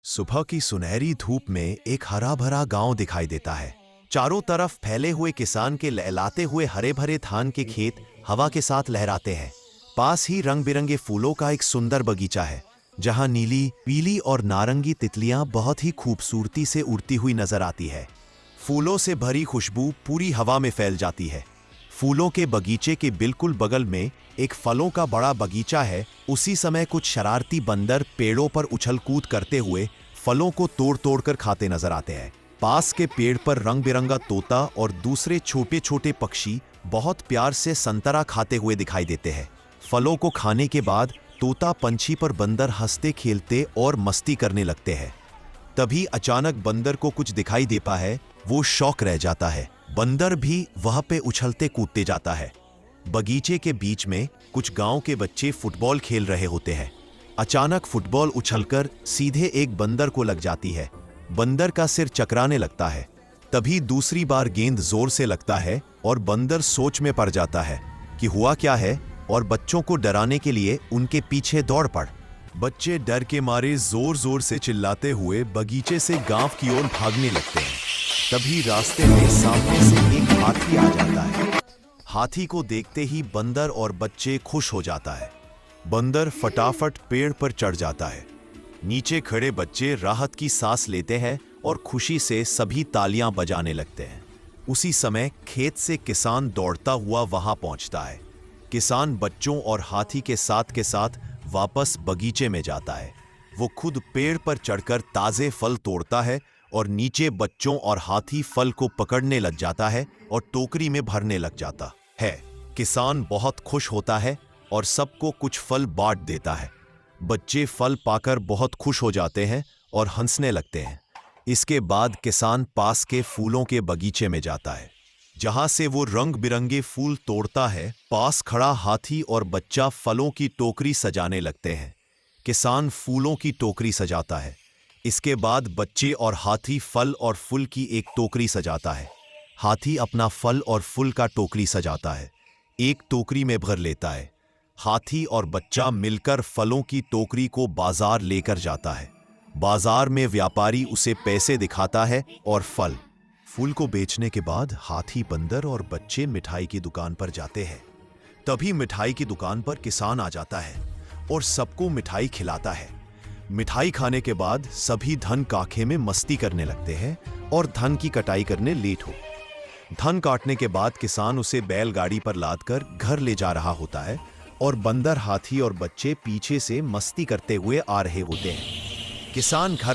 सुबह की सुनहरी धूप में एक हरा भरा गांव दिखाई देता है। चारों तरफ फैले हुए किसान के लहलाते हुए हरे भरे धान के खेत हवा के साथ लहराते हैं। पास ही रंग बिरंगे फूलों का एक सुंदर बगीचा है, जहां नीली, पीली और नारंगी तितलियां बहुत ही खूबसूरती से उड़ती हुई नजर आती है। फूलों से भरी खुशबू पूरी हवा में फैल जाती है। फूलों के बगीचे के बिल्कुल बगल में एक फलों का बड़ा बगीचा है। उसी समय कुछ शरारती बंदर पेड़ों पर उछल कूद करते हुए फलों को तोड़ तोड़ कर खाते नजर आते हैं। पास के पेड़ पर रंग बिरंगा तोता और दूसरे छोटे छोटे पक्षी बहुत प्यार से संतरा खाते हुए दिखाई देते हैं। फलों को खाने के बाद तोता पंछी पर बंदर हंसते खेलते और मस्ती करने लगते हैं। तभी अचानक बंदर को कुछ दिखाई देता है। वो शॉक रह जाता है। बंदर भी वहां पे उछलते कूदते जाता है। बगीचे के बीच में कुछ गांव के बच्चे फुटबॉल खेल रहे होते हैं। अचानक फुटबॉल उछलकर सीधे एक बंदर को लग जाती है। बंदर का सिर चकराने लगता है। तभी दूसरी बार गेंद जोर से लगता है और बंदर सोच में पड़ जाता है कि हुआ क्या है, और बच्चों को डराने के लिए उनके पीछे दौड़ पड़। बच्चे डर के मारे जोर जोर से चिल्लाते हुए बगीचे से गांव की ओर भागने लगते हैं। तभी रास्ते में सामने से एक हाथी आ जाता है। हाथी को देखते ही बंदर और बच्चे खुश हो जाता है। बंदर फटाफट पेड़ पर चढ़ जाता है। नीचे खड़े बच्चे राहत की सांस लेते हैं और खुशी से सभी तालियां बजाने लगते हैं। उसी समय खेत से किसान दौड़ता हुआ वहां पहुंचता है। किसान बच्चों और हाथी के साथ वापस बगीचे में जाता है। वो खुद पेड़ पर चढ़कर ताजे फल तोड़ता है और नीचे बच्चों और हाथी फल को पकड़ने लग जाता है और टोकरी में भरने लग जाता है। किसान बहुत खुश होता है और सबको कुछ फल बांट देता है। बच्चे फल पाकर बहुत खुश हो जाते हैं और हंसने लगते हैं। इसके बाद किसान पास के फूलों के बगीचे में जाता है, जहां से वो रंग बिरंगे फूल तोड़ता है। पास खड़ा हाथी और बच्चा फलों की टोकरी सजाने लगते हैं। किसान फूलों की टोकरी सजाता है। इसके बाद बच्चे और हाथी फल और फूल की एक टोकरी सजाता है। हाथी अपना फल और फूल का टोकरी सजाता है, एक टोकरी में भर लेता है। हाथी और बच्चा मिलकर फलों की टोकरी को बाजार लेकर जाता है। बाजार में व्यापारी उसे पैसे दिखाता है और फल फूल को बेचने के बाद हाथी, बंदर और बच्चे मिठाई की दुकान पर जाते हैं। तभी मिठाई की दुकान पर किसान आ जाता है और सबको मिठाई खिलाता है। मिठाई खाने के बाद सभी धन काखे में मस्ती करने लगते हैं और धन की कटाई करने लेट हो। धन काटने के बाद किसान उसे बैलगाड़ी पर लादकर घर ले जा रहा होता है और बंदर, हाथी और बच्चे पीछे से मस्ती करते हुए आ रहे होते हैं। किसान घर